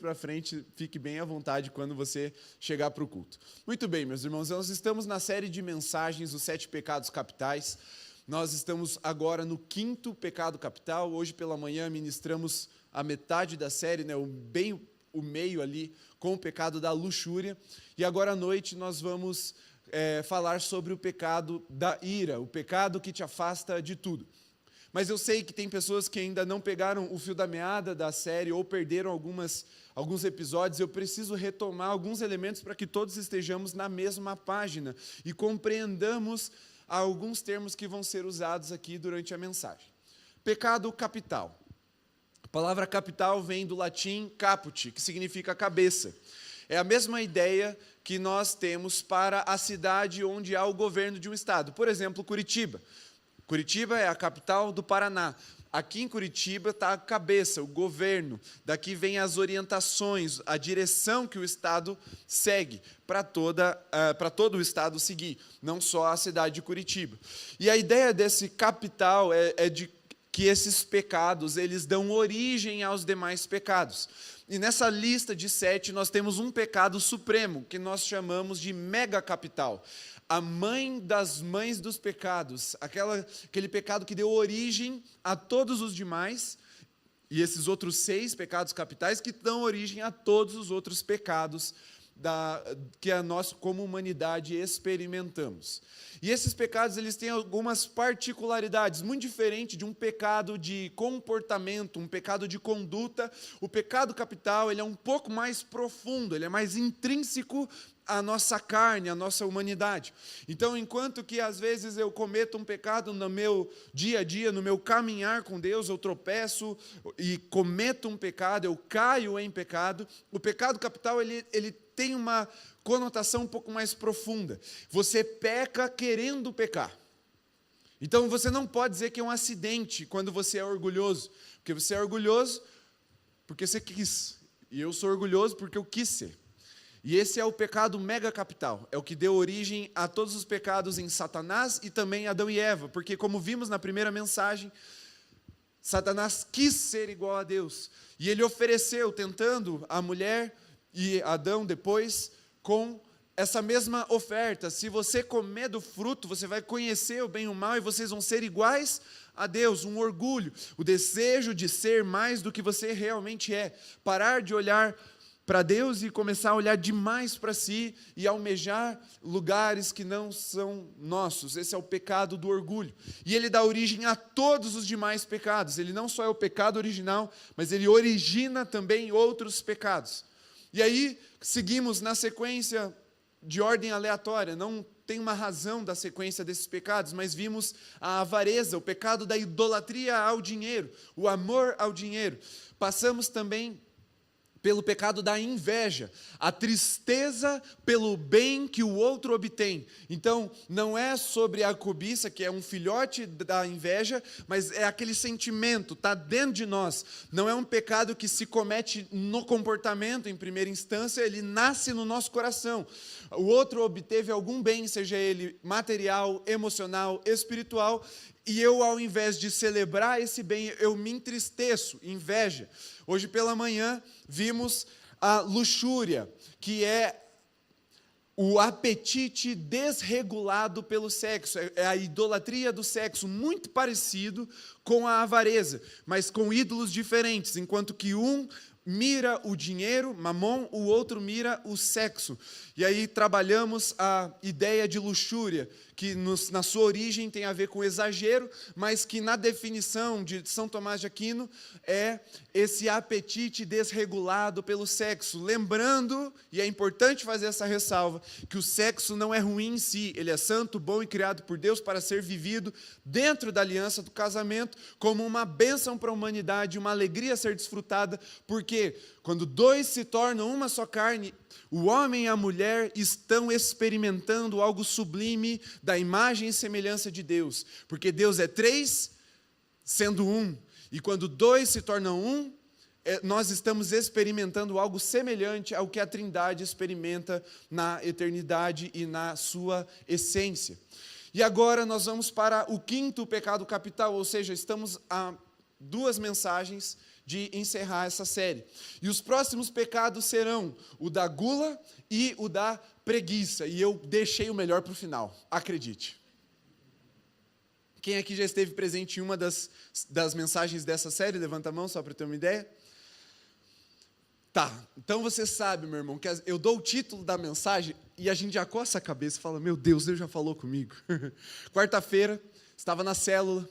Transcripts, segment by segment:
para frente, fique bem à vontade quando você chegar para o culto. Muito bem, meus irmãos, nós estamos na série de mensagens, os 7 pecados capitais. Nós estamos agora no 5º pecado capital. Hoje pela manhã ministramos a metade da série, né, o meio ali, com o pecado da luxúria. E agora à noite nós vamos falar sobre o pecado da ira, o pecado que te afasta de tudo. Mas eu sei que tem pessoas que ainda não pegaram o fio da meada da série ou perderam alguns episódios. Eu preciso retomar alguns elementos para que todos estejamos na mesma página e compreendamos alguns termos que vão ser usados aqui durante a mensagem. Pecado capital. A palavra capital vem do latim caput, que significa cabeça. É a mesma ideia que nós temos para a cidade onde há o governo de um estado. Por exemplo, Curitiba. Curitiba é a capital do Paraná. Aqui em Curitiba está a cabeça, o governo. Daqui vem as orientações, a direção que o estado segue para todo o estado seguir, não só a cidade de Curitiba. E a ideia desse capital é de que esses pecados eles dão origem aos demais pecados. E nessa lista de 7 nós temos um pecado supremo que nós chamamos de mega capital. A mãe das mães dos pecados, aquele pecado que deu origem a todos os demais, e esses outros 6 pecados capitais que dão origem a todos os outros pecados que nós, como humanidade, experimentamos. E esses pecados eles têm algumas particularidades, muito diferente de um pecado de comportamento, um pecado de conduta. O pecado capital ele é um pouco mais profundo, ele é mais intrínseco à nossa carne, à nossa humanidade. Então, enquanto que às vezes eu cometo um pecado no meu dia a dia, no meu caminhar com Deus, eu tropeço e cometo um pecado, eu caio em pecado, o pecado capital ele tem uma conotação um pouco mais profunda. Você peca querendo pecar. Então, você não pode dizer que é um acidente quando você é orgulhoso, porque você é orgulhoso porque você quis, e eu sou orgulhoso porque eu quis ser. E esse é o pecado mega capital, é o que deu origem a todos os pecados em Satanás e também Adão e Eva, porque como vimos na primeira mensagem, Satanás quis ser igual a Deus, e ele ofereceu, tentando a mulher e Adão depois, com essa mesma oferta: se você comer do fruto, você vai conhecer o bem e o mal, e vocês vão ser iguais a Deus. Um orgulho, o desejo de ser mais do que você realmente é, parar de olhar para Deus e começar a olhar demais para si e almejar lugares que não são nossos. Esse é o pecado do orgulho. E ele dá origem a todos os demais pecados. Ele não só é o pecado original, mas ele origina também outros pecados. E aí, seguimos na sequência de ordem aleatória, não tem uma razão da sequência desses pecados, mas vimos a avareza, o pecado da idolatria ao dinheiro, o amor ao dinheiro. Passamos também pelo pecado da inveja, a tristeza pelo bem que o outro obtém. Então, não é sobre a cobiça, que é um filhote da inveja, mas é aquele sentimento, está dentro de nós. Não é um pecado que se comete no comportamento, em primeira instância, ele nasce no nosso coração. O outro obteve algum bem, seja ele material, emocional, espiritual, e eu, ao invés de celebrar esse bem, eu me entristeço, inveja. Hoje pela manhã vimos a luxúria, que é o apetite desregulado pelo sexo, é a idolatria do sexo, muito parecido com a avareza, mas com ídolos diferentes, enquanto que um mira o dinheiro, mamon, o outro mira o sexo. E aí trabalhamos a ideia de luxúria, que na sua origem tem a ver com exagero, mas que na definição de São Tomás de Aquino é esse apetite desregulado pelo sexo. Lembrando, e é importante fazer essa ressalva, que o sexo não é ruim em si, ele é santo, bom e criado por Deus para ser vivido dentro da aliança do casamento, como uma bênção para a humanidade, uma alegria a ser desfrutada, porque quando 2 se tornam uma só carne, o homem e a mulher estão experimentando algo sublime da imagem e semelhança de Deus, porque Deus é 3, sendo 1, e quando 2 se tornam 1, nós estamos experimentando algo semelhante ao que a Trindade experimenta na eternidade e na sua essência. E agora nós vamos para o 5º pecado capital, ou seja, estamos a 2 mensagens de encerrar essa série. E os próximos pecados serão o da gula e o da preguiça. E eu deixei o melhor para o final, acredite. Quem aqui já esteve presente em uma das mensagens dessa série? Levanta a mão só para ter uma ideia. Tá, então você sabe, meu irmão, que eu dou o título da mensagem e a gente já coça a cabeça e fala, meu Deus já falou comigo. Quarta-feira, estava na célula,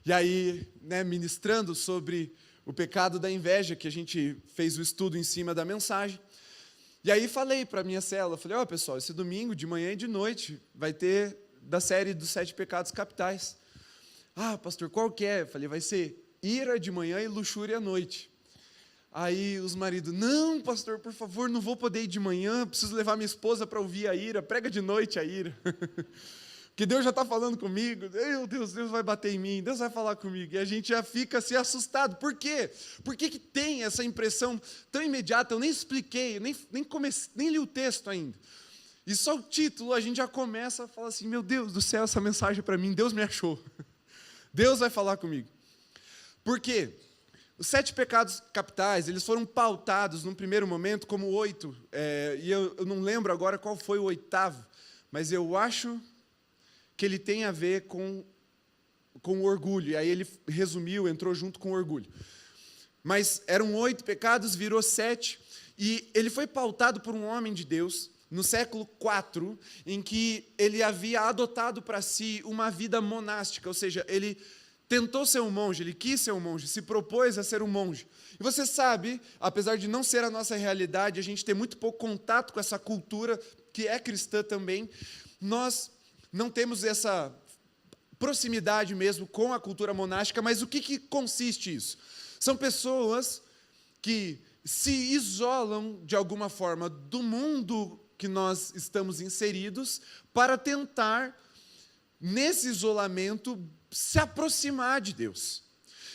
e aí, ministrando sobre o pecado da inveja, que a gente fez o estudo em cima da mensagem. E aí falei para a minha célula, falei, pessoal, esse domingo, de manhã e de noite, vai ter da série dos 7 pecados capitais. Pastor, qual que é? Eu falei, vai ser ira de manhã e luxúria à noite. Aí os maridos, não, pastor, por favor, não vou poder ir de manhã, preciso levar minha esposa para ouvir a ira, prega de noite a ira. Porque Deus já está falando comigo, meu Deus vai bater em mim, Deus vai falar comigo. E a gente já fica assim assustado. Por quê? Por que tem essa impressão tão imediata? Eu nem expliquei, nem li o texto ainda. E só o título a gente já começa a falar assim, meu Deus do céu, essa mensagem é para mim, Deus me achou. Deus vai falar comigo. Por quê? Os 7 pecados capitais, eles foram pautados num primeiro momento como 8, e eu não lembro agora qual foi o 8º, mas eu acho que ele tem a ver com o orgulho, e aí ele resumiu, entrou junto com o orgulho. Mas eram 8 pecados, virou 7, e ele foi pautado por um homem de Deus, no século IV, em que ele havia adotado para si uma vida monástica, ou seja, ele tentou ser um monge, ele quis ser um monge, se propôs a ser um monge. E você sabe, apesar de não ser a nossa realidade, a gente tem muito pouco contato com essa cultura, que é cristã também, nós não temos essa proximidade mesmo com a cultura monástica, mas o que consiste isso? São pessoas que se isolam, de alguma forma, do mundo que nós estamos inseridos, para tentar, nesse isolamento, se aproximar de Deus.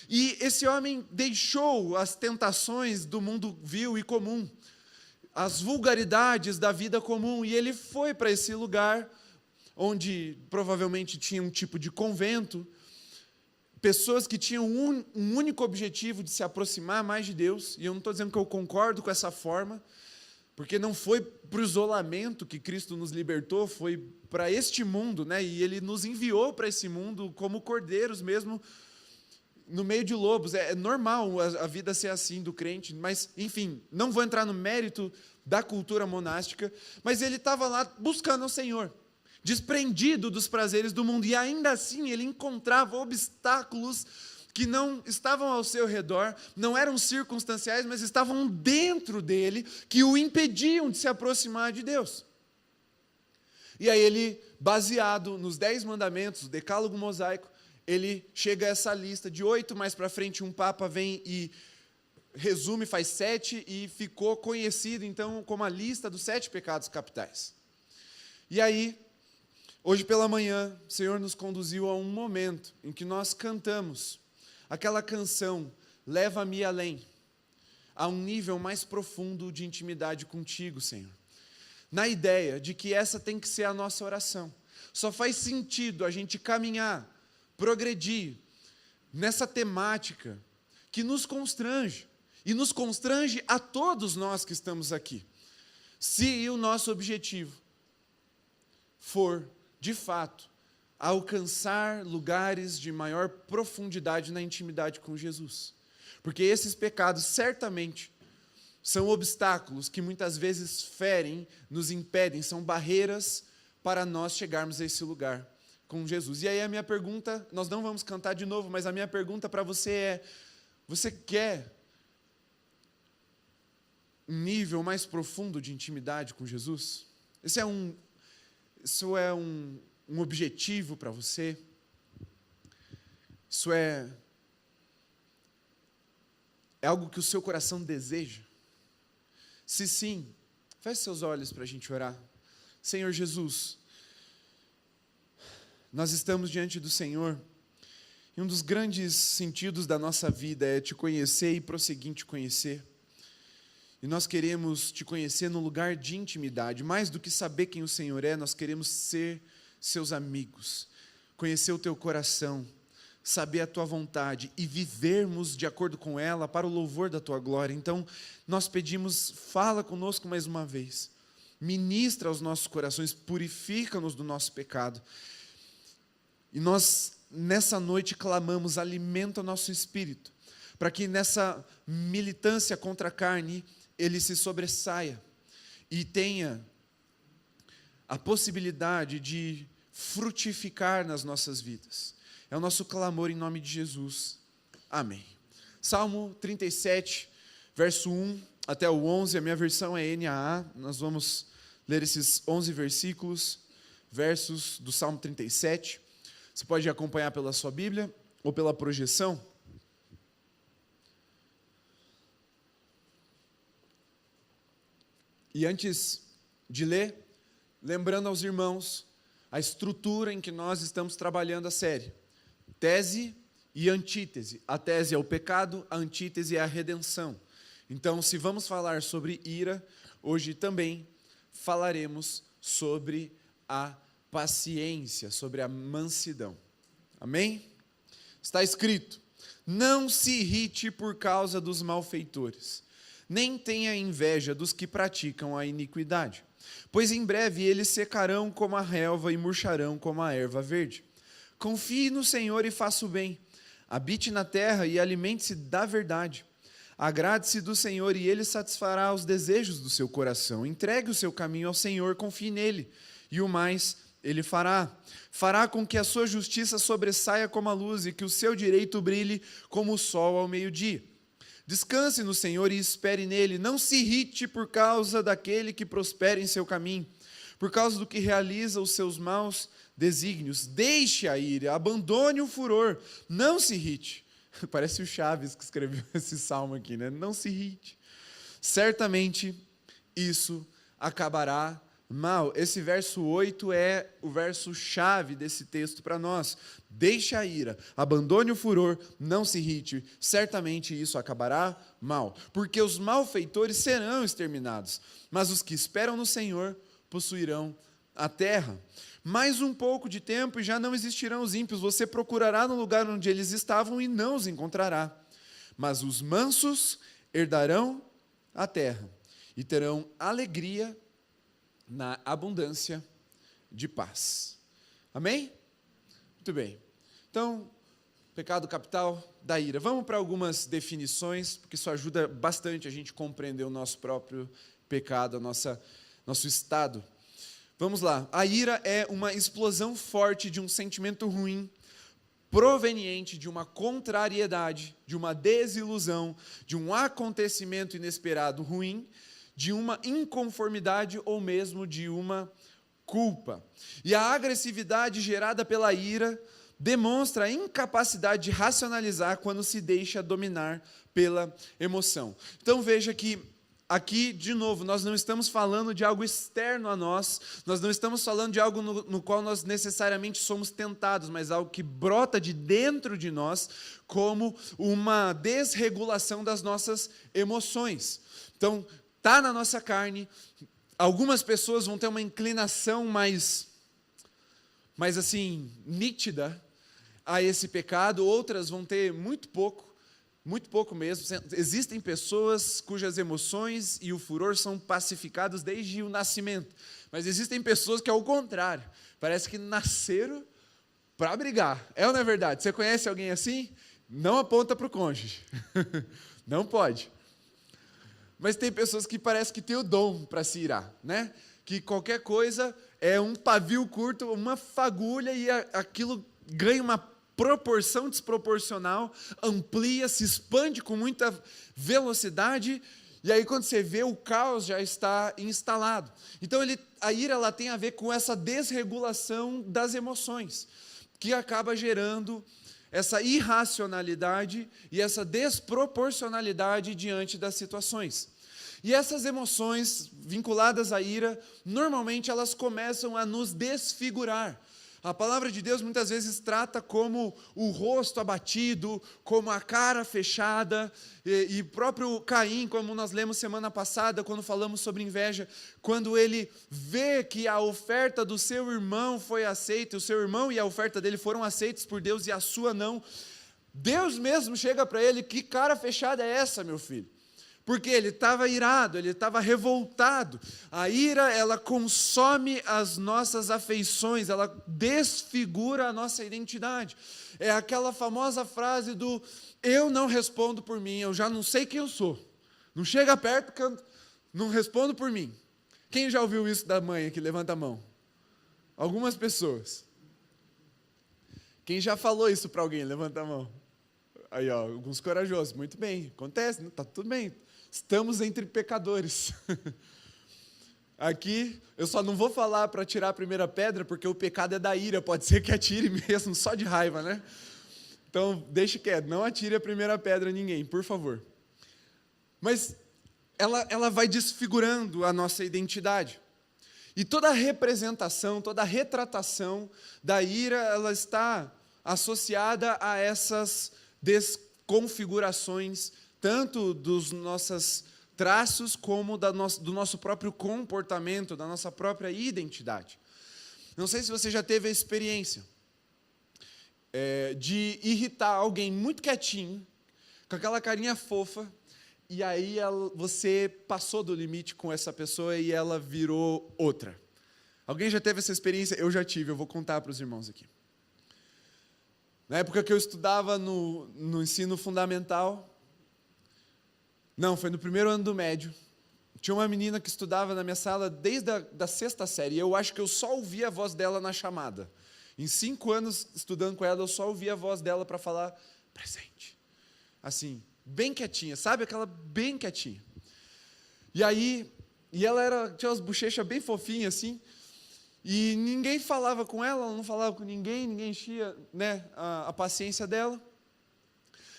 E esse homem deixou as tentações do mundo vil e comum, as vulgaridades da vida comum, e ele foi para esse lugar onde provavelmente tinha um tipo de convento, pessoas que tinham um único objetivo de se aproximar mais de Deus, e eu não estou dizendo que eu concordo com essa forma, porque não foi para o isolamento que Cristo nos libertou, foi para este mundo, e Ele nos enviou para esse mundo como cordeiros mesmo, no meio de lobos. É normal a vida ser assim do crente, mas, enfim, não vou entrar no mérito da cultura monástica, mas ele estava lá buscando o Senhor, desprendido dos prazeres do mundo, e ainda assim ele encontrava obstáculos que não estavam ao seu redor, não eram circunstanciais, mas estavam dentro dele, que o impediam de se aproximar de Deus. E aí ele, baseado nos 10 mandamentos, o decálogo mosaico, ele chega a essa lista de 8, mais para frente um papa vem e resume, faz 7, e ficou conhecido então como a lista dos 7 pecados capitais. E aí, hoje pela manhã, o Senhor nos conduziu a um momento em que nós cantamos aquela canção, leva-me além, a um nível mais profundo de intimidade contigo, Senhor. Na ideia de que essa tem que ser a nossa oração. Só faz sentido a gente caminhar, progredir nessa temática que nos constrange, e nos constrange a todos nós que estamos aqui. Se o nosso objetivo for, de fato, alcançar lugares de maior profundidade na intimidade com Jesus. Porque esses pecados, certamente, são obstáculos que muitas vezes ferem, nos impedem, são barreiras para nós chegarmos a esse lugar com Jesus. E aí a minha pergunta, nós não vamos cantar de novo, mas a minha pergunta para você é, você quer um nível mais profundo de intimidade com Jesus? Isso é um objetivo para você? Isso é algo que o seu coração deseja? Se sim, feche seus olhos para a gente orar. Senhor Jesus, nós estamos diante do Senhor, e um dos grandes sentidos da nossa vida é te conhecer e prosseguir em te conhecer. E nós queremos te conhecer num lugar de intimidade. Mais do que saber quem o Senhor é, nós queremos ser seus amigos, conhecer o teu coração, saber a tua vontade e vivermos de acordo com ela para o louvor da tua glória. Então, nós pedimos, fala conosco mais uma vez, ministra aos nossos corações, purifica-nos do nosso pecado. E nós, nessa noite, clamamos, alimenta o nosso espírito, para que nessa militância contra a carne, ele se sobressaia e tenha a possibilidade de frutificar nas nossas vidas. É o nosso clamor em nome de Jesus. Amém. Salmo 37, verso 1 até o 11, a minha versão é NAA, nós vamos ler esses 11 versículos, versos do Salmo 37. Você pode acompanhar pela sua Bíblia ou pela projeção. E antes de ler, lembrando aos irmãos a estrutura em que nós estamos trabalhando a série. Tese e antítese. A tese é o pecado, a antítese é a redenção. Então, se vamos falar sobre ira, hoje também falaremos sobre a paciência, sobre a mansidão. Amém? Está escrito: não se irrite por causa dos malfeitores, nem tenha inveja dos que praticam a iniquidade, pois em breve eles secarão como a relva e murcharão como a erva verde. Confie no Senhor e faça o bem, habite na terra e alimente-se da verdade. Agrade-se do Senhor e Ele satisfará os desejos do seu coração. Entregue o seu caminho ao Senhor, confie nele, e o mais Ele fará. Fará com que a sua justiça sobressaia como a luz e que o seu direito brilhe como o sol ao meio-dia. Descanse no Senhor e espere nele. Não se irrite por causa daquele que prospera em seu caminho, por causa do que realiza os seus maus desígnios. Deixe a ira, abandone o furor, não se irrite. Parece o Chaves que escreveu esse salmo aqui, né? Não se irrite. Certamente isso acabará mal. Esse verso 8 é o verso chave desse texto para nós. Deixe a ira, abandone o furor, não se irrite. Certamente isso acabará mal. Porque os malfeitores serão exterminados, mas os que esperam no Senhor possuirão a terra. Mais um pouco de tempo e já não existirão os ímpios. Você procurará no lugar onde eles estavam e não os encontrará. Mas os mansos herdarão a terra e terão alegria na abundância de paz. Amém? Muito bem. Então, pecado capital da ira. Vamos para algumas definições, porque isso ajuda bastante a gente compreender o nosso próprio pecado, nosso estado. Vamos lá. A ira é uma explosão forte de um sentimento ruim, proveniente de uma contrariedade, de uma desilusão, de um acontecimento inesperado ruim, de uma inconformidade ou mesmo de uma culpa. E a agressividade gerada pela ira demonstra a incapacidade de racionalizar quando se deixa dominar pela emoção. Então veja que aqui, de novo, nós não estamos falando de algo externo a nós não estamos falando de algo no qual nós necessariamente somos tentados, mas algo que brota de dentro de nós como uma desregulação das nossas emoções. Então, está na nossa carne, algumas pessoas vão ter uma inclinação mais assim, nítida a esse pecado, outras vão ter muito pouco mesmo. Existem pessoas cujas emoções e o furor são pacificados desde o nascimento, mas existem pessoas que, ao contrário, parece que nasceram para brigar. É ou não é verdade? Você conhece alguém assim? Não aponta para o cônjuge. Não pode. Mas tem pessoas que parece que têm o dom para se irar, né? Que qualquer coisa é um pavio curto, uma fagulha, e aquilo ganha uma proporção desproporcional, amplia, se expande com muita velocidade, e aí quando você vê, o caos já está instalado. Então a ira ela tem a ver com essa desregulação das emoções, que acaba gerando essa irracionalidade e essa desproporcionalidade diante das situações. E essas emoções vinculadas à ira, normalmente elas começam a nos desfigurar. A palavra de Deus muitas vezes trata como o rosto abatido, como a cara fechada, e próprio Caim, como nós lemos semana passada, quando falamos sobre inveja, quando ele vê que a oferta do seu irmão foi aceita, o seu irmão e a oferta dele foram aceitos por Deus e a sua não, Deus mesmo chega para ele: que cara fechada é essa, meu filho? Porque ele estava irado, ele estava revoltado. A ira, ela consome as nossas afeições, ela desfigura a nossa identidade. É aquela famosa frase do: eu não respondo por mim, eu já não sei quem eu sou. Não chega perto que eu não respondo por mim. Quem já ouviu isso da mãe aqui? Levanta a mão. Algumas pessoas. Quem já falou isso para alguém? Levanta a mão. Aí, ó, alguns corajosos. Muito bem, acontece, está tudo bem. Estamos entre pecadores. Aqui, eu só não vou falar para tirar a primeira pedra, porque o pecado é da ira, pode ser que atire mesmo, só de raiva, né? Então, deixe quieto, não atire a primeira pedra a ninguém, por favor. Mas ela vai desfigurando a nossa identidade. E toda a representação, toda a retratação da ira, ela está associada a essas desconfigurações, tanto dos nossos traços, como do nosso próprio comportamento, da nossa própria identidade. Não sei se você já teve a experiência de irritar alguém muito quietinho, com aquela carinha fofa, e aí você passou do limite com essa pessoa e ela virou outra. Alguém já teve essa experiência? Eu já tive, eu vou contar para os irmãos aqui. Na época que eu estudava no ensino fundamental, não, foi no primeiro ano do médio, tinha uma menina que estudava na minha sala desde a sexta série, e eu acho que eu só ouvia a voz dela na chamada. Em 5 anos estudando com ela, eu só ouvia a voz dela para falar presente. Assim, bem quietinha, sabe? Aquela bem quietinha. E aí, ela tinha umas bochechas bem fofinhas assim, e ninguém falava com ela não falava com ninguém enchia, né, a paciência dela.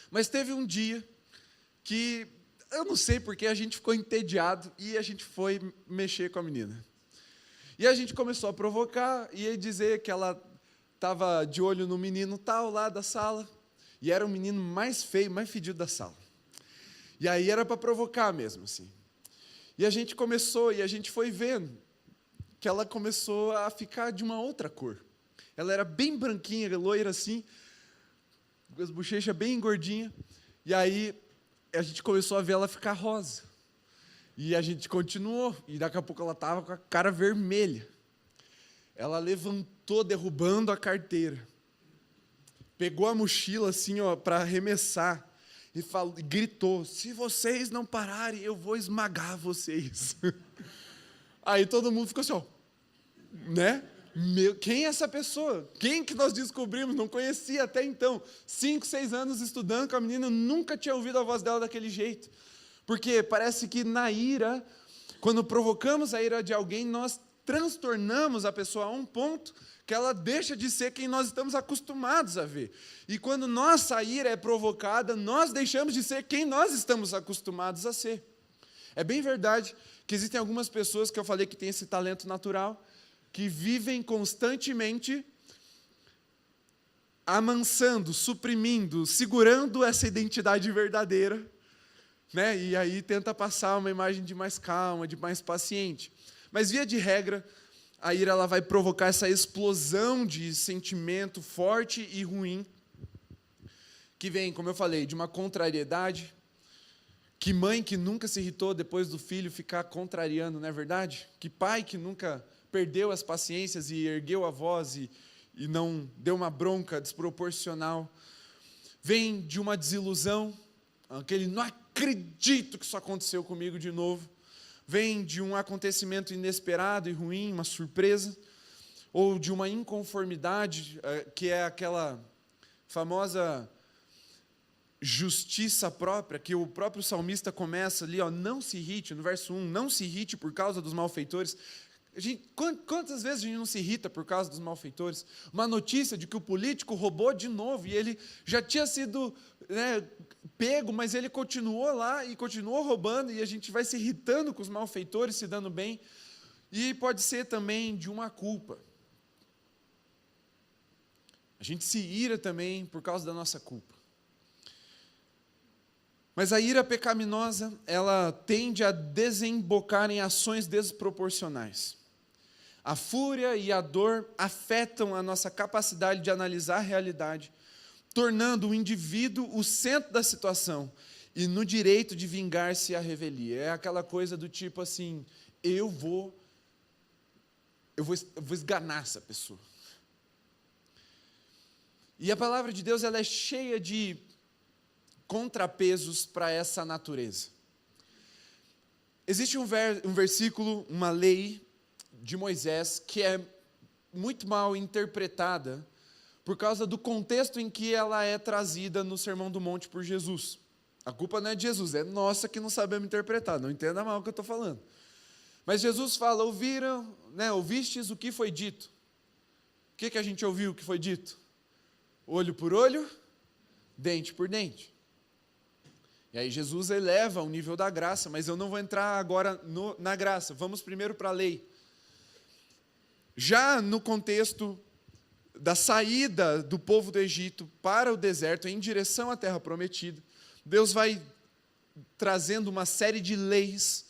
Mas teve um dia que, eu não sei porque, a gente ficou entediado e a gente foi mexer com a menina. E a gente começou a provocar e dizer que ela estava de olho no menino tal lá da sala, e era o menino mais feio, mais fedido da sala. E aí era para provocar mesmo, assim. E a gente começou, e a gente foi vendo que ela começou a ficar de uma outra cor. Ela era bem branquinha, loira assim, com as bochechas bem gordinhas, e aí a gente começou a ver ela ficar rosa. E a gente continuou, e daqui a pouco ela estava com a cara vermelha. Ela levantou, derrubando a carteira. Pegou a mochila assim, ó, para arremessar. E gritou: se vocês não pararem, eu vou esmagar vocês. Aí todo mundo ficou assim, ó, né? Quem é essa pessoa? Quem que nós descobrimos? Não conhecia até então. 5, 6 anos estudando com a menina, eu nunca tinha ouvido a voz dela daquele jeito. Porque parece que na ira, quando provocamos a ira de alguém, nós transtornamos a pessoa a um ponto que ela deixa de ser quem nós estamos acostumados a ver. E quando nossa ira é provocada, nós deixamos de ser quem nós estamos acostumados a ser. É bem verdade que existem algumas pessoas que eu falei que têm esse talento natural, que vivem constantemente amansando, suprimindo, segurando essa identidade verdadeira, né? E aí tenta passar uma imagem de mais calma, de mais paciente. Mas, via de regra, a ira ela vai provocar essa explosão de sentimento forte e ruim, que vem, como eu falei, de uma contrariedade. Que mãe que nunca se irritou depois do filho ficar contrariando, não é verdade? Que pai que nunca perdeu as paciências e ergueu a voz e não deu uma bronca desproporcional. Vem de uma desilusão, aquele não acredito que isso aconteceu comigo de novo. Vem de um acontecimento inesperado e ruim, uma surpresa, ou de uma inconformidade, que é aquela famosa justiça própria, que o próprio salmista começa ali, ó, não se irrite, no verso 1, não se irrite por causa dos malfeitores. Quantas vezes a gente não se irrita por causa dos malfeitores? Uma notícia de que o político roubou de novo, e ele já tinha sido, né, pego, mas ele continuou lá e continuou roubando, e a gente vai se irritando com os malfeitores, se dando bem. E pode ser também de uma culpa. A gente se ira também por causa da nossa culpa. Mas a ira pecaminosa, ela tende a desembocar em ações desproporcionais. A fúria e a dor afetam a nossa capacidade de analisar a realidade, tornando o indivíduo o centro da situação e no direito de vingar-se à revelia. É aquela coisa do tipo assim, eu vou esganar essa pessoa. E a palavra de Deus, ela é cheia de contrapesos para essa natureza. Existe um versículo, uma lei de Moisés, que é muito mal interpretada por causa do contexto em que ela é trazida no Sermão do Monte por Jesus. A culpa não é de Jesus, é nossa que não sabemos interpretar, não entenda mal o que eu estou falando. Mas Jesus fala, ouvistes o que foi dito. O que a gente ouviu que foi dito? Olho por olho, dente por dente. E aí Jesus eleva o nível da graça, mas eu não vou entrar agora na graça. Vamos primeiro para a lei. Já no contexto da saída do povo do Egito para o deserto, em direção à terra prometida, Deus vai trazendo uma série de leis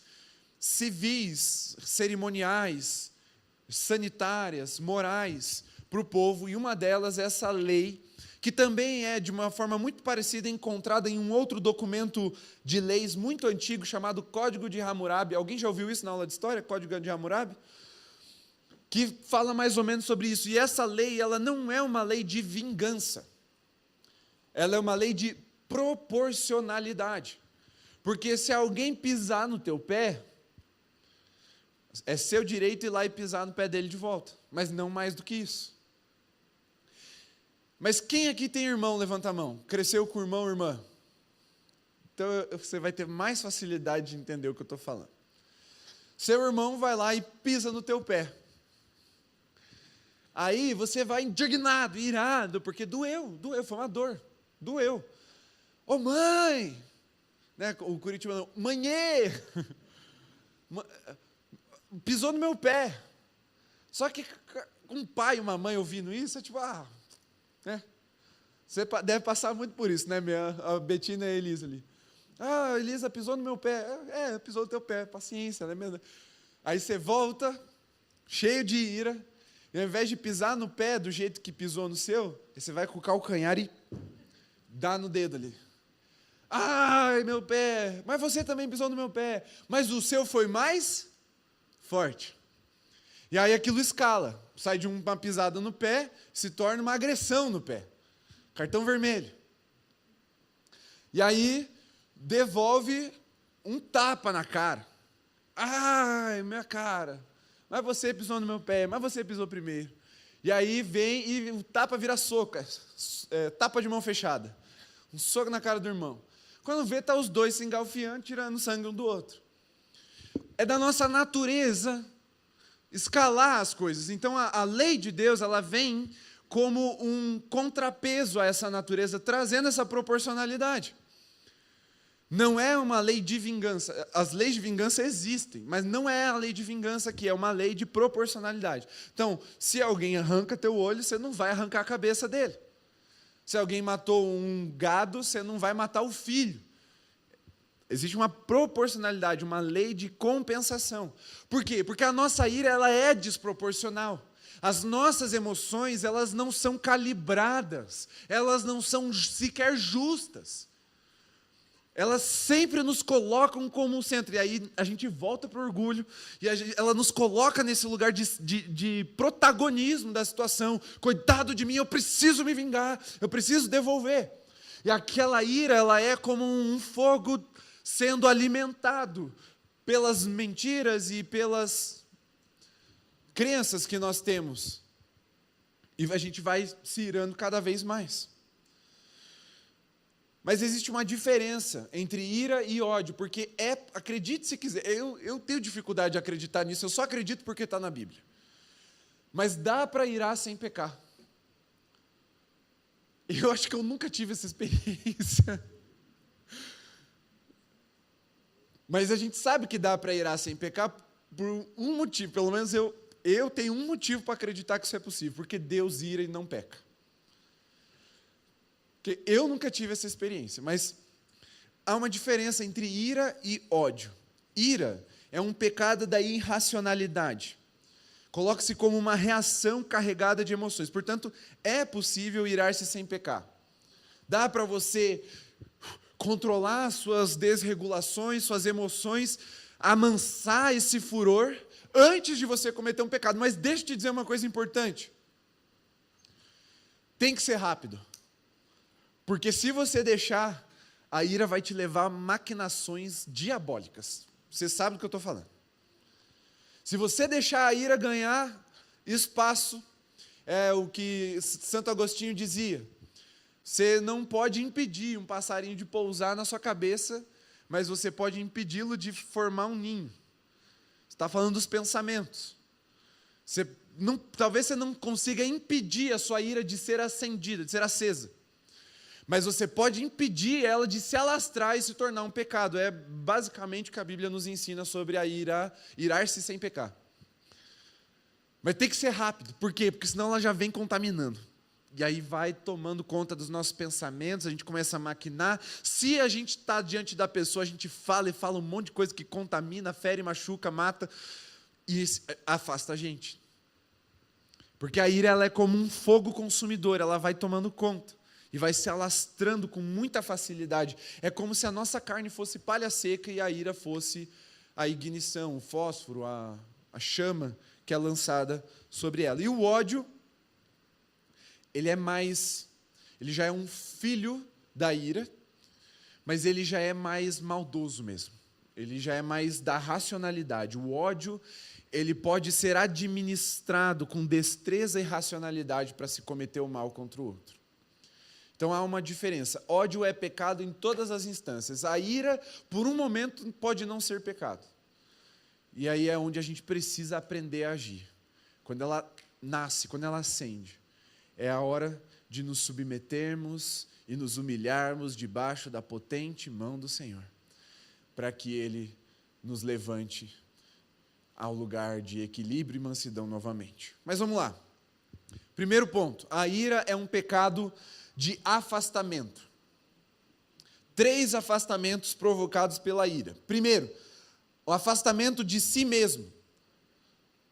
civis, cerimoniais, sanitárias, morais para o povo, e uma delas é essa lei, que também é, de uma forma muito parecida, encontrada em um outro documento de leis muito antigo, chamado Código de Hammurabi. Alguém já ouviu isso na aula de história, Código de Hammurabi? Que fala mais ou menos sobre isso. E essa lei, ela não é uma lei de vingança. Ela é uma lei de proporcionalidade. Porque se alguém pisar no teu pé, é seu direito ir lá e pisar no pé dele de volta. Mas não mais do que isso. Mas quem aqui tem irmão, levanta a mão. Cresceu com irmão ou irmã? Então você vai ter mais facilidade de entender o que eu estou falando. Seu irmão vai lá e pisa no teu pé. Aí você vai indignado, irado, porque doeu, foi uma dor, doeu. Ô mãe! Né, o curitibano, manhê! Pisou no meu pé. Só que um pai e uma mãe ouvindo isso, é tipo, né? Você deve passar muito por isso, né? A Betina e a Elisa ali. A Elisa pisou no meu pé. Pisou no teu pé, paciência, né mesmo? Aí você volta, cheio de ira, e ao invés de pisar no pé do jeito que pisou no seu, você vai com o calcanhar e dá no dedo ali. Ai, meu pé! Mas você também pisou no meu pé. Mas o seu foi mais forte. E aí aquilo escala. Sai de uma pisada no pé, se torna uma agressão no pé. Cartão vermelho. E aí, devolve um tapa na cara. Ai, minha cara. Mas você pisou no meu pé, mas você pisou primeiro. E aí vem e o tapa vira soco. Tapa de mão fechada. Um soco na cara do irmão. Quando vê, tá os dois se engalfiando, tirando sangue um do outro. É da nossa natureza escalar as coisas. Então, a lei de Deus, ela vem como um contrapeso a essa natureza, trazendo essa proporcionalidade. Não é uma lei de vingança. As leis de vingança existem, mas não é a lei de vingança que é uma lei de proporcionalidade. Então, se alguém arranca teu olho, você não vai arrancar a cabeça dele. Se alguém matou um gado, você não vai matar o filho. Existe uma proporcionalidade, uma lei de compensação. Por quê? Porque a nossa ira, ela é desproporcional. As nossas emoções, elas não são calibradas, elas não são sequer justas. Elas sempre nos colocam como um centro. E aí a gente volta para o orgulho, e ela nos coloca nesse lugar de protagonismo da situação. Coitado de mim, eu preciso me vingar, eu preciso devolver. E aquela ira, ela é como um fogo sendo alimentado pelas mentiras e pelas crenças que nós temos. E a gente vai se irando cada vez mais. Mas existe uma diferença entre ira e ódio, porque acredite se quiser, eu tenho dificuldade de acreditar nisso, eu só acredito porque está na Bíblia. Mas dá para irar sem pecar. Eu acho que eu nunca tive essa experiência. Mas a gente sabe que dá para irar sem pecar por um motivo, pelo menos eu tenho um motivo para acreditar que isso é possível, porque Deus ira e não peca. Porque eu nunca tive essa experiência, mas há uma diferença entre ira e ódio. Ira é um pecado da irracionalidade. Coloca-se como uma reação carregada de emoções. Portanto, é possível irar-se sem pecar. Dá para você controlar suas desregulações, suas emoções, amansar esse furor antes de você cometer um pecado. Mas deixa eu te dizer uma coisa importante. Tem que ser rápido. Porque se você deixar, a ira vai te levar a maquinações diabólicas. Você sabe do que eu estou falando. Se você deixar a ira ganhar espaço, é o que Santo Agostinho dizia. Você não pode impedir um passarinho de pousar na sua cabeça, mas você pode impedi-lo de formar um ninho. Você está falando dos pensamentos. Talvez você não consiga impedir a sua ira de ser acendida, de ser acesa. Mas você pode impedir ela de se alastrar e se tornar um pecado. É basicamente o que a Bíblia nos ensina sobre a irar-se sem pecar. Mas tem que ser rápido. Por quê? Porque senão ela já vem contaminando. E aí vai tomando conta dos nossos pensamentos, a gente começa a maquinar. Se a gente está diante da pessoa, a gente fala e fala um monte de coisa que contamina, fere, machuca, mata e afasta a gente. Porque a ira ela é como um fogo consumidor, ela vai tomando conta. E vai se alastrando com muita facilidade. É como se a nossa carne fosse palha seca e a ira fosse a ignição, o fósforo, a chama que é lançada sobre ela. E o ódio, ele já é um filho da ira, mas ele já é mais maldoso mesmo. Ele já é mais da racionalidade. O ódio, ele pode ser administrado com destreza e racionalidade para se cometer o mal contra o outro. Então há uma diferença. Ódio é pecado em todas as instâncias. A ira, por um momento, pode não ser pecado. E aí é onde a gente precisa aprender a agir. Quando ela nasce, quando ela acende, é a hora de nos submetermos e nos humilharmos debaixo da potente mão do Senhor, para que Ele nos levante ao lugar de equilíbrio e mansidão novamente. Mas vamos lá. Primeiro ponto, a ira é um pecado de afastamento. 3 afastamentos provocados pela ira. Primeiro, o afastamento de si mesmo.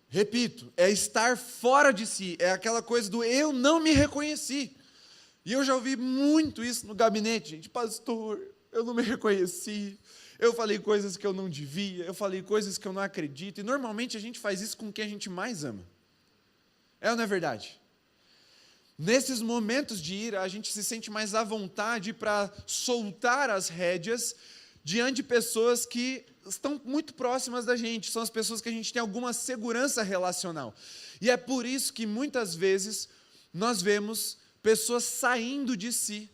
Repito, é estar fora de si, é aquela coisa do eu não me reconheci. E eu já ouvi muito isso no gabinete, gente. Pastor, eu não me reconheci, eu falei coisas que eu não devia, eu falei coisas que eu não acredito. E normalmente a gente faz isso com quem a gente mais ama. É ou não é verdade? Nesses momentos de ira, a gente se sente mais à vontade para soltar as rédeas diante de pessoas que estão muito próximas da gente, são as pessoas que a gente tem alguma segurança relacional. E é por isso que muitas vezes nós vemos pessoas saindo de si,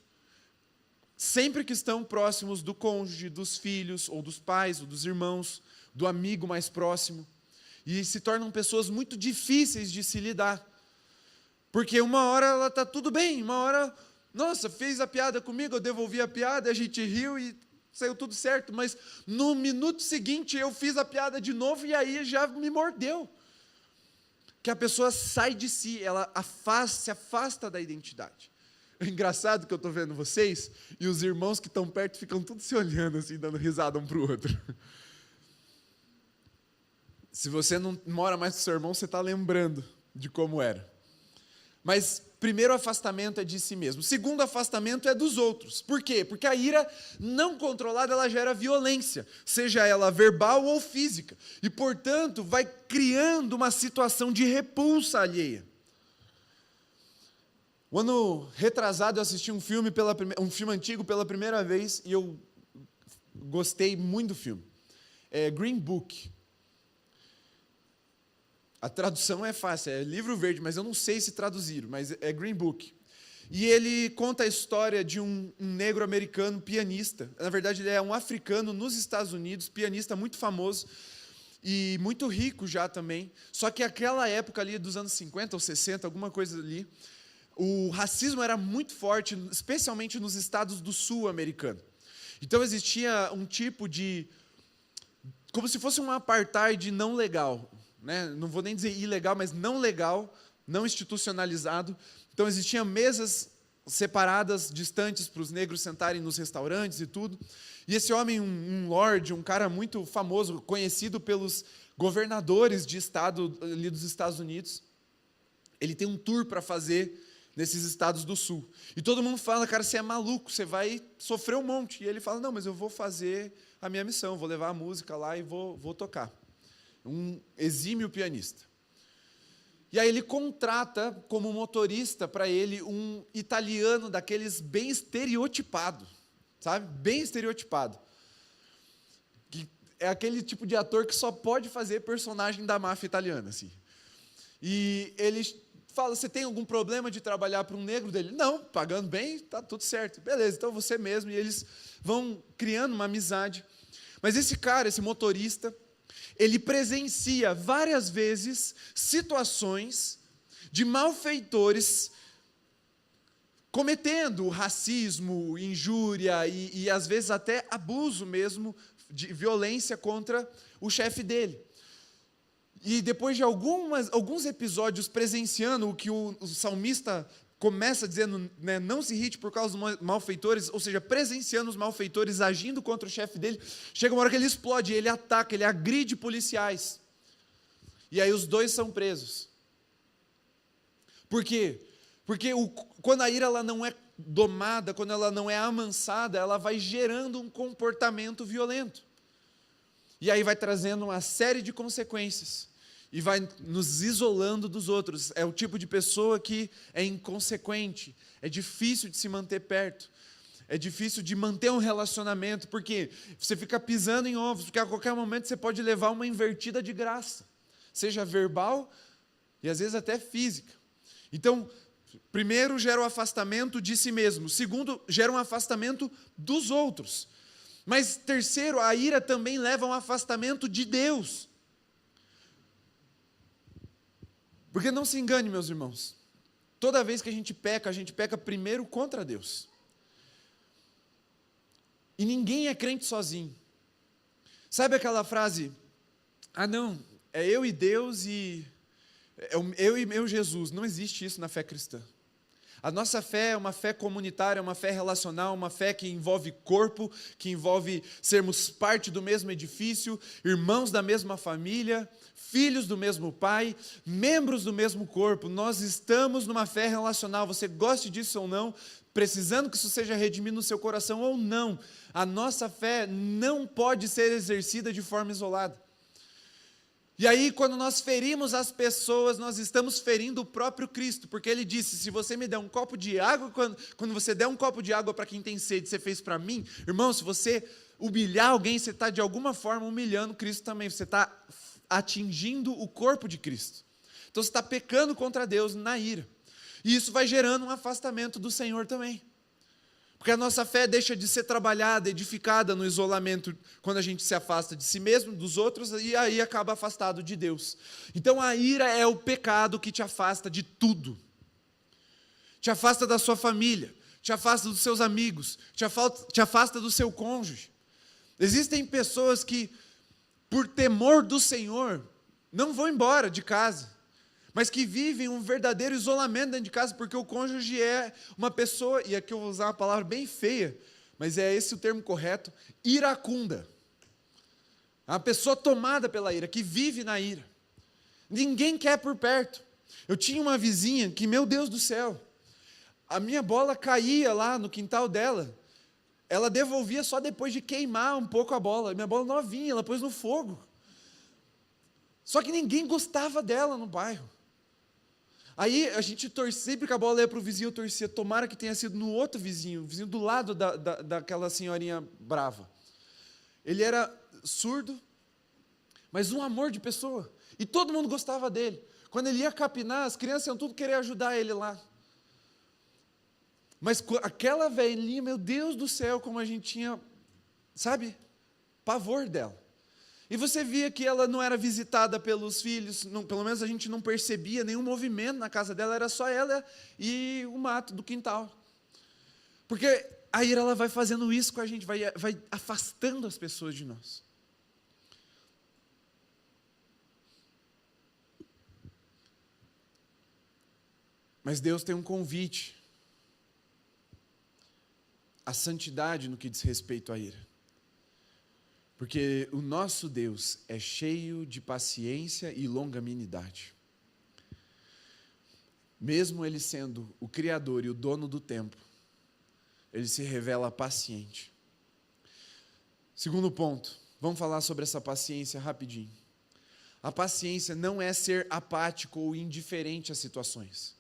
sempre que estão próximos do cônjuge, dos filhos, ou dos pais, ou dos irmãos, do amigo mais próximo, e se tornam pessoas muito difíceis de se lidar. Porque uma hora ela está tudo bem, uma hora, nossa, fez a piada comigo, eu devolvi a piada, a gente riu e saiu tudo certo, mas no minuto seguinte eu fiz a piada de novo e aí já me mordeu. Que a pessoa sai de si, ela se afasta da identidade. É engraçado que eu estou vendo vocês e os irmãos que estão perto ficam todos se olhando assim, dando risada um para o outro. Se você não mora mais com seu irmão, você está lembrando de como era. Mas primeiro afastamento é de si mesmo. Segundo afastamento é dos outros. Por quê? Porque a ira não controlada, ela gera violência, seja ela verbal ou física. E, portanto, vai criando uma situação de repulsa alheia. O ano retrasado eu assisti um filme antigo pela primeira vez e eu gostei muito do filme. É Green Book. A tradução é fácil, é livro verde, mas eu não sei se traduziram, mas é Green Book. E ele conta a história de um negro americano pianista. Na verdade, ele é um africano nos Estados Unidos, pianista muito famoso e muito rico já também. Só que aquela época ali dos anos 50 ou 60, alguma coisa ali, o racismo era muito forte, especialmente nos estados do sul americano. Então existia um tipo de, como se fosse um apartheid não legal, né? Não vou nem dizer ilegal, mas não legal, não institucionalizado. Então existiam mesas separadas, distantes, para os negros sentarem nos restaurantes e tudo. E esse homem, um lord, um cara muito famoso, conhecido pelos governadores de estado ali dos Estados Unidos, ele tem um tour para fazer nesses estados do sul. E todo mundo fala, cara, você é maluco, você vai sofrer um monte. E ele fala, não, mas eu vou fazer a minha missão, vou levar a música lá e vou tocar. Um exímio pianista. E aí ele contrata como motorista para ele um italiano daqueles bem estereotipado, sabe? Bem estereotipado. Que é aquele tipo de ator que só pode fazer personagem da máfia italiana, assim. E ele fala, você tem algum problema de trabalhar para um negro dele? Não, pagando bem, tá tudo certo. Beleza, então você mesmo. E eles vão criando uma amizade. Mas esse cara, esse motorista, ele presencia várias vezes situações de malfeitores cometendo racismo, injúria e às vezes até abuso mesmo, de violência contra o chefe dele. E depois de alguns episódios presenciando o que o salmista começa dizendo, né, não se irrite por causa dos malfeitores, ou seja, presenciando os malfeitores agindo contra o chefe dele, chega uma hora que ele explode, ele ataca, ele agride policiais. E aí os dois são presos. Por quê? Porque quando a ira ela não é domada, quando ela não é amansada, ela vai gerando um comportamento violento. E aí vai trazendo uma série de consequências. E vai nos isolando dos outros. É o tipo de pessoa que é inconsequente, é difícil de se manter perto, é difícil de manter um relacionamento, porque você fica pisando em ovos, porque a qualquer momento você pode levar uma invertida de graça, seja verbal e às vezes até física. Então, primeiro gera o afastamento de si mesmo, segundo gera um afastamento dos outros. Mas terceiro, a ira também leva a um afastamento de Deus. Porque não se engane, meus irmãos, toda vez que a gente peca primeiro contra Deus. E ninguém é crente sozinho. Sabe aquela frase, não, é eu e Deus e eu e meu Jesus. Não existe isso na fé cristã. A nossa fé é uma fé comunitária, uma fé relacional, uma fé que envolve corpo, que envolve sermos parte do mesmo edifício, irmãos da mesma família, filhos do mesmo pai, membros do mesmo corpo. Nós estamos numa fé relacional, você goste disso ou não, precisando que isso seja redimido no seu coração ou não. A nossa fé não pode ser exercida de forma isolada. E aí, quando nós ferimos as pessoas, nós estamos ferindo o próprio Cristo, porque Ele disse, se você me der um copo de água, quando você der um copo de água para quem tem sede, você fez para mim, irmão, se você humilhar alguém, você está de alguma forma humilhando Cristo também, você está atingindo o corpo de Cristo. Então você está pecando contra Deus na ira, e isso vai gerando um afastamento do Senhor também. Porque a nossa fé deixa de ser trabalhada, edificada no isolamento, quando a gente se afasta de si mesmo, dos outros, e aí acaba afastado de Deus. Então a ira é o pecado que te afasta de tudo. Te afasta da sua família, te afasta dos seus amigos, te afasta do seu cônjuge. Existem pessoas que, por temor do Senhor, não vão embora de casa, mas que vivem um verdadeiro isolamento dentro de casa, porque o cônjuge é uma pessoa, e aqui eu vou usar uma palavra bem feia, mas é esse o termo correto, iracunda. É uma pessoa tomada pela ira, que vive na ira. Ninguém quer por perto. Eu tinha uma vizinha que, meu Deus do céu, a minha bola caía lá no quintal dela, ela devolvia só depois de queimar um pouco a bola, minha bola novinha, ela pôs no fogo. Só que ninguém gostava dela no bairro. Aí a gente torcia, sempre que a bola ia para o vizinho, eu torcia, tomara que tenha sido no outro vizinho, o vizinho do lado daquela senhorinha brava. Ele era surdo, mas um amor de pessoa, e todo mundo gostava dele. Quando ele ia capinar, as crianças iam tudo querer ajudar ele lá. Mas aquela velhinha, meu Deus do céu, como a gente tinha, sabe, pavor dela. E você via que ela não era visitada pelos filhos, pelo menos a gente não percebia nenhum movimento na casa dela, era só ela e o mato do quintal. Porque a ira ela vai fazendo isso com a gente, vai afastando as pessoas de nós. Mas Deus tem um convite a santidade no que diz respeito à ira. Porque o nosso Deus é cheio de paciência e longanimidade. Mesmo Ele sendo o Criador e o dono do tempo, Ele se revela paciente. Segundo ponto, vamos falar sobre essa paciência rapidinho. A paciência não é ser apático ou indiferente às situações.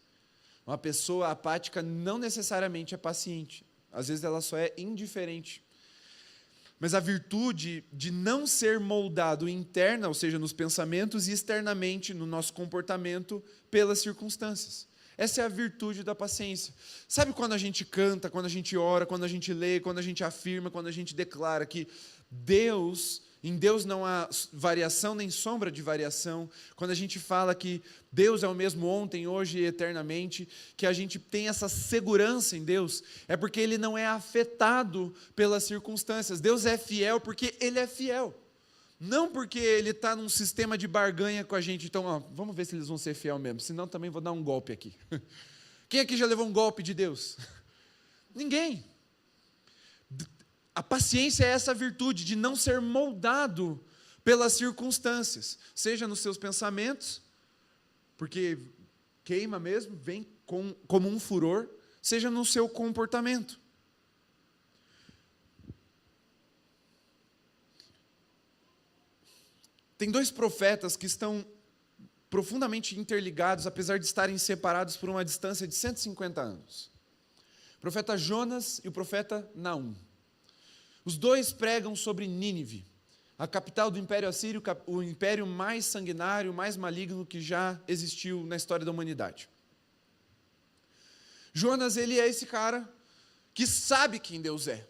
Uma pessoa apática não necessariamente é paciente. Às vezes ela só é indiferente. Mas a virtude de não ser moldado interna, ou seja, nos pensamentos, e externamente no nosso comportamento pelas circunstâncias. Essa é a virtude da paciência. Sabe quando a gente canta, quando a gente ora, quando a gente lê, quando a gente afirma, quando a gente declara que em Deus não há variação nem sombra de variação, quando a gente fala que Deus é o mesmo ontem, hoje e eternamente, que a gente tem essa segurança em Deus, é porque Ele não é afetado pelas circunstâncias. Deus é fiel porque Ele é fiel, não porque Ele está num sistema de barganha com a gente. Então, vamos ver se eles vão ser fiel mesmo, senão também vou dar um golpe aqui. Quem aqui já levou um golpe de Deus? Ninguém. A paciência é essa virtude de não ser moldado pelas circunstâncias, seja nos seus pensamentos, porque queima mesmo, vem como um furor, seja no seu comportamento. Tem dois profetas que estão profundamente interligados, apesar de estarem separados por uma distância de 150 anos. O profeta Jonas e o profeta Naum. Os dois pregam sobre Nínive, a capital do Império Assírio, o império mais sanguinário, mais maligno que já existiu na história da humanidade. Jonas, ele é esse cara que sabe quem Deus é.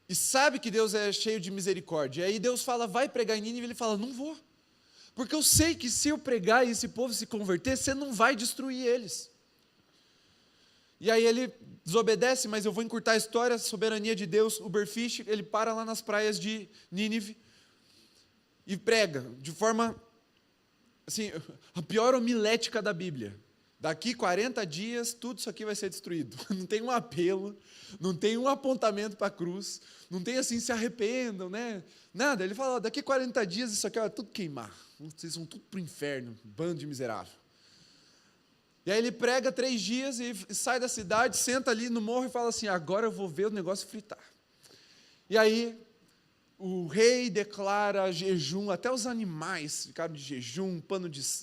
E sabe que Deus é cheio de misericórdia. E aí Deus fala, vai pregar em Nínive, ele fala, não vou. Porque eu sei que se eu pregar e esse povo se converter, você não vai destruir eles. E aí ele desobedece, mas eu vou encurtar a história, a soberania de Deus, Uberfish, ele para lá nas praias de Nínive e prega de forma, assim, a pior homilética da Bíblia. Daqui 40 dias, tudo isso aqui vai ser destruído. Não tem um apelo, não tem um apontamento para a cruz, não tem assim, se arrependam, né? Nada, ele fala, daqui 40 dias isso aqui vai tudo queimar, vocês vão tudo para o inferno, bando de miserável. E aí ele prega 3 dias e sai da cidade, senta ali no morro e fala assim, agora eu vou ver o negócio fritar. E aí o rei declara jejum, até os animais ficaram de jejum,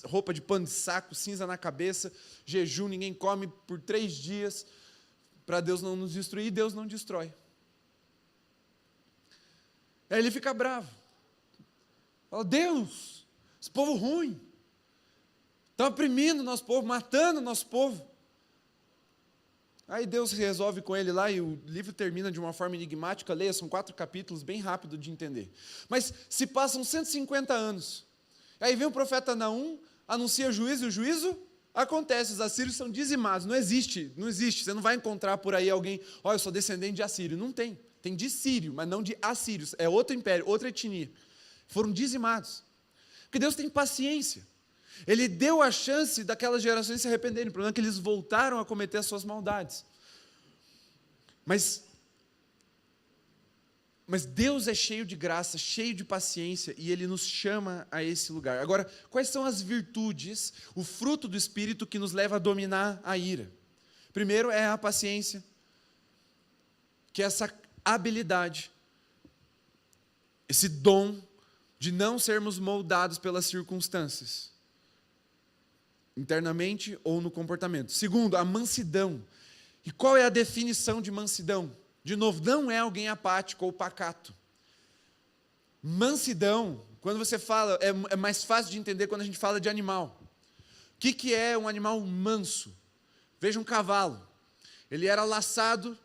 roupa de pano de saco, cinza na cabeça, jejum, ninguém come por 3 dias, para Deus não nos destruir, e Deus não destrói. Aí ele fica bravo. Fala, Deus, esse povo ruim, está oprimindo o nosso povo, matando o nosso povo. Aí Deus resolve com ele lá, e o livro termina de uma forma enigmática, leia, são 4 capítulos, bem rápido de entender. Mas se passam 150 anos, aí vem o profeta Naum, anuncia juízo, e o juízo acontece, os assírios são dizimados, não existe, você não vai encontrar por aí alguém, eu sou descendente de assírio, não tem, tem de sírio, mas não de assírios, é outro império, outra etnia, foram dizimados, porque Deus tem paciência. Ele deu a chance daquelas gerações se arrependerem. O problema é que eles voltaram a cometer as suas maldades. Mas Deus é cheio de graça, cheio de paciência, e Ele nos chama a esse lugar. Agora, quais são as virtudes, o fruto do Espírito que nos leva a dominar a ira? Primeiro é a paciência, que é essa habilidade, esse dom de não sermos moldados pelas circunstâncias, internamente ou no comportamento. Segundo, a mansidão. E qual é a definição de mansidão? De novo, não é alguém apático ou pacato. Mansidão, quando você fala, é mais fácil de entender quando a gente fala de animal. O que é um animal manso? Veja um cavalo. Ele era laçado,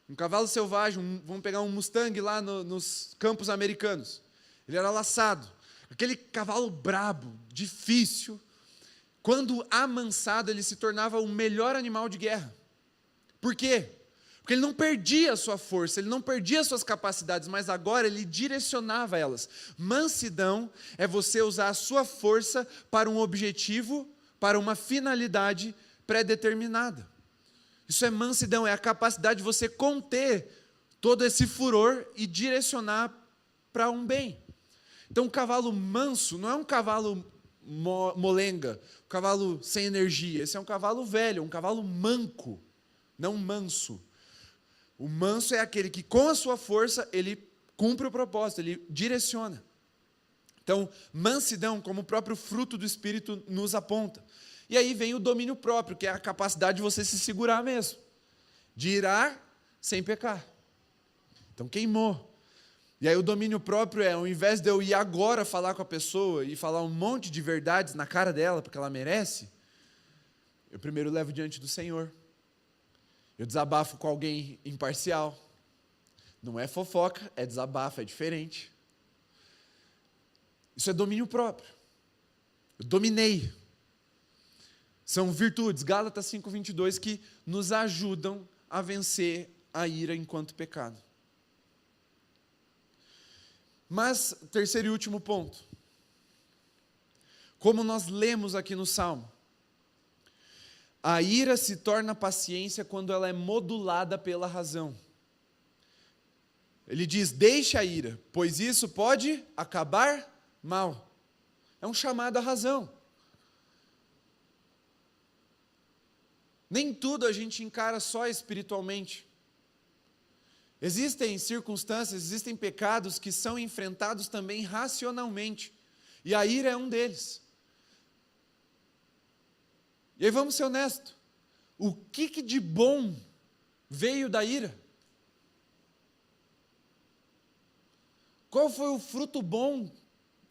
um cavalo selvagem, vamos pegar um Mustang lá nos campos americanos. Ele era laçado. Aquele cavalo brabo, difícil. Quando amansado, ele se tornava o melhor animal de guerra. Por quê? Porque ele não perdia a sua força, ele não perdia as suas capacidades, mas agora ele direcionava elas. Mansidão é você usar a sua força para um objetivo, para uma finalidade pré-determinada. Isso é mansidão, é a capacidade de você conter todo esse furor e direcionar para um bem. Então, um cavalo manso não é um cavalo molenga, um cavalo sem energia. Esse é um cavalo velho, um cavalo manco, não manso. O manso é aquele que, com a sua força, ele cumpre o propósito, ele direciona. Então, mansidão, como o próprio fruto do Espírito nos aponta. E aí vem o domínio próprio, que é a capacidade de você se segurar mesmo, de irar sem pecar. Então, queimou. E aí o domínio próprio é, ao invés de eu ir agora falar com a pessoa e falar um monte de verdades na cara dela, porque ela merece, eu primeiro levo diante do Senhor. Eu desabafo com alguém imparcial. Não é fofoca, é desabafo, é diferente. Isso é domínio próprio. Eu dominei. São virtudes, Gálatas 5:22, que nos ajudam a vencer a ira enquanto pecado. Mas, terceiro e último ponto. Como nós lemos aqui no Salmo, a ira se torna paciência quando ela é modulada pela razão. Ele diz, deixe a ira, pois isso pode acabar mal. É um chamado à razão. Nem tudo a gente encara só espiritualmente. Existem circunstâncias, existem pecados que são enfrentados também racionalmente. E a ira é um deles. E aí vamos ser honestos. O que de bom veio da ira? Qual foi o fruto bom,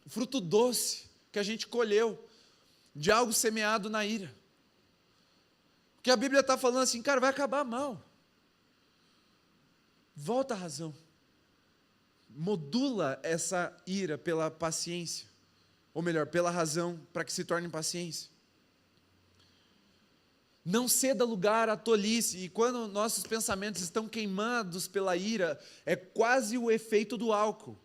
o fruto doce que a gente colheu de algo semeado na ira? Porque a Bíblia está falando assim, cara, vai acabar mal. Volta à razão. Modula essa ira pela paciência. Ou melhor, pela razão, para que se torne paciência. Não ceda lugar à tolice. E quando nossos pensamentos estão queimados pela ira, é quase o efeito do álcool.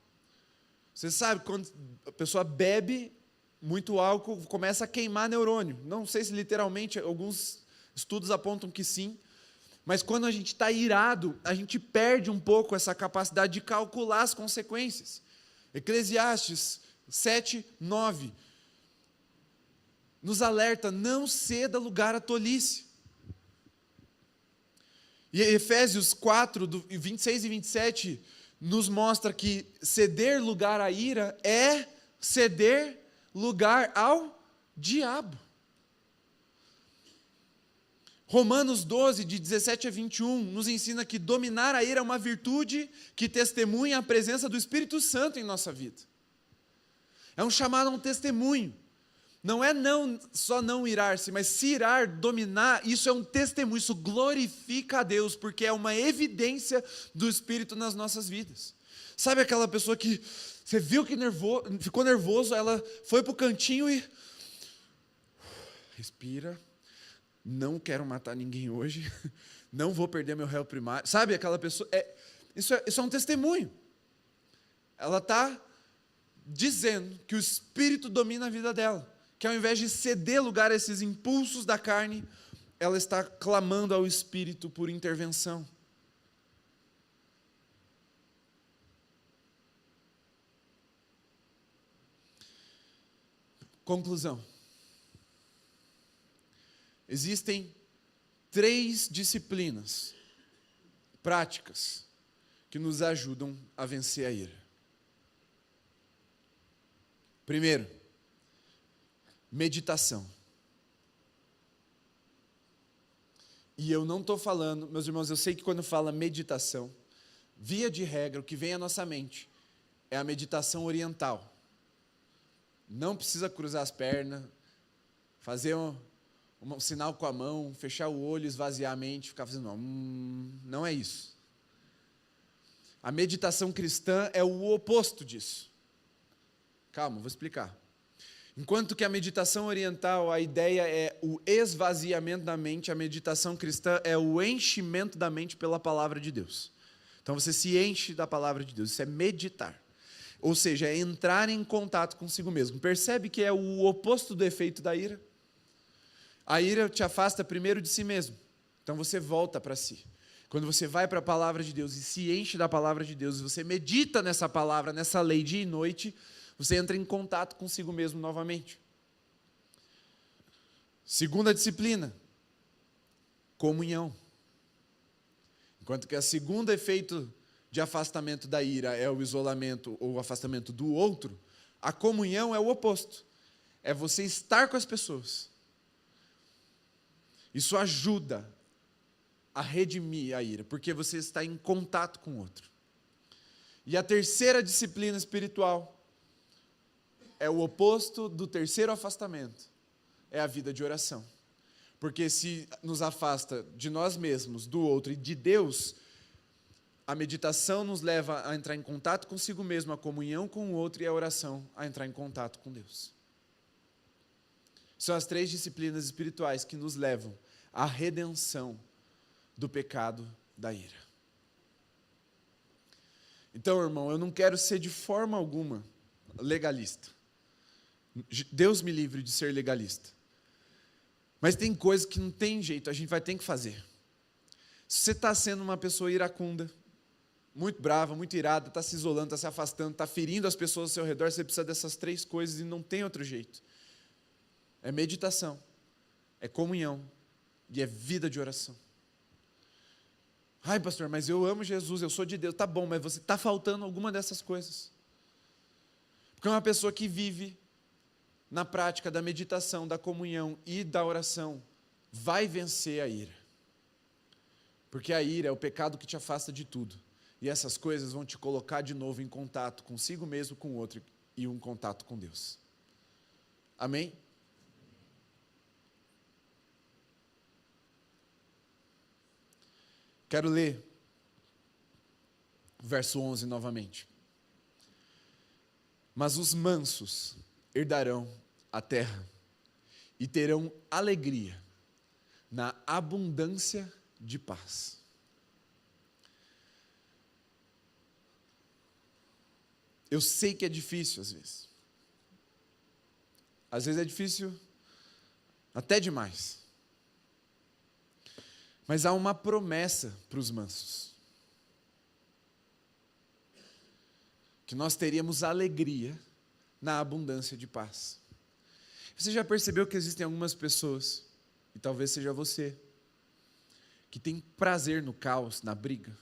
Você sabe, quando a pessoa bebe muito álcool, começa a queimar neurônio. Não sei se literalmente, alguns estudos apontam que sim. Mas quando a gente está irado, a gente perde um pouco essa capacidade de calcular as consequências. Eclesiastes 7:9 nos alerta, não ceda lugar à tolice. E Efésios 4, 26 e 27, nos mostra que ceder lugar à ira é ceder lugar ao diabo. Romanos 12, de 17 a 21, nos ensina que dominar a ira é uma virtude que testemunha a presença do Espírito Santo em nossa vida. É um chamado a um testemunho. Não é só não irar-se, mas se irar, dominar, isso é um testemunho, isso glorifica a Deus, porque é uma evidência do Espírito nas nossas vidas. Sabe aquela pessoa que você viu que ficou nervoso, ela foi para o cantinho e respira. Não quero matar ninguém hoje, não vou perder meu réu primário. Sabe aquela pessoa? Isso é um testemunho. Ela está dizendo que o Espírito domina a vida dela, que ao invés de ceder lugar a esses impulsos da carne, ela está clamando ao Espírito por intervenção. Conclusão. Existem 3 disciplinas práticas que nos ajudam a vencer a ira. Primeiro, meditação. E eu não estou falando, meus irmãos, eu sei que quando fala meditação, via de regra, o que vem à nossa mente é a meditação oriental. Não precisa cruzar as pernas, fazer um sinal com a mão, fechar o olho, esvaziar a mente, ficar fazendo não é isso. A meditação cristã é o oposto disso. Calma, vou explicar. Enquanto que a meditação oriental, a ideia é o esvaziamento da mente, a meditação cristã é o enchimento da mente pela palavra de Deus. Então você se enche da palavra de Deus, isso é meditar. Ou seja, é entrar em contato consigo mesmo. Percebe que é o oposto do efeito da ira? A ira te afasta primeiro de si mesmo. Então você volta para si. Quando você vai para a palavra de Deus e se enche da palavra de Deus, e você medita nessa palavra, nessa lei dia e noite, você entra em contato consigo mesmo novamente. Segunda disciplina, comunhão. Enquanto que o segundo efeito de afastamento da ira é o isolamento ou o afastamento do outro, a comunhão é o oposto. É você estar com as pessoas. Isso ajuda a redimir a ira, porque você está em contato com o outro. E a terceira disciplina espiritual é o oposto do terceiro afastamento, é a vida de oração. Porque se nos afasta de nós mesmos, do outro e de Deus, a meditação nos leva a entrar em contato consigo mesmo, a comunhão com o outro e a oração a entrar em contato com Deus. São as três disciplinas espirituais que nos levam à redenção do pecado da ira. Então, irmão, eu não quero ser de forma alguma legalista. Deus me livre de ser legalista. Mas tem coisas que não tem jeito, a gente vai ter que fazer. Se você está sendo uma pessoa iracunda, muito brava, muito irada, está se isolando, está se afastando, está ferindo as pessoas ao seu redor, você precisa dessas três coisas e não tem outro jeito. É meditação, é comunhão e é vida de oração. Ai, pastor, mas eu amo Jesus, eu sou de Deus. Tá bom, mas você está faltando alguma dessas coisas. Porque uma pessoa que vive na prática da meditação, da comunhão e da oração, vai vencer a ira. Porque a ira é o pecado que te afasta de tudo. E essas coisas vão te colocar de novo em contato consigo mesmo, com o outro e um contato com Deus. Amém? Quero ler o verso 11 novamente. Mas os mansos herdarão a terra e terão alegria na abundância de paz. Eu sei que é difícil às vezes. Às vezes é difícil até demais. Mas há uma promessa para os mansos. Que nós teríamos alegria na abundância de paz. Você já percebeu que existem algumas pessoas, e talvez seja você, que tem prazer no caos, na briga?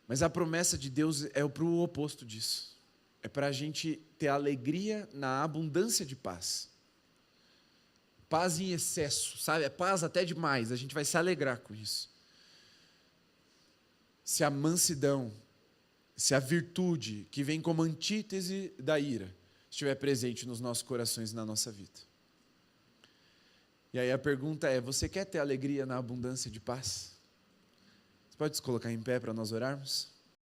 Mas a promessa de Deus é para o oposto disso. É para a gente ter alegria na abundância de paz. Paz em excesso, sabe? É paz até demais, a gente vai se alegrar com isso. Se a mansidão, se a virtude que vem como antítese da ira estiver presente nos nossos corações e na nossa vida. E aí a pergunta é, você quer ter alegria na abundância de paz? Você pode se colocar em pé para nós orarmos?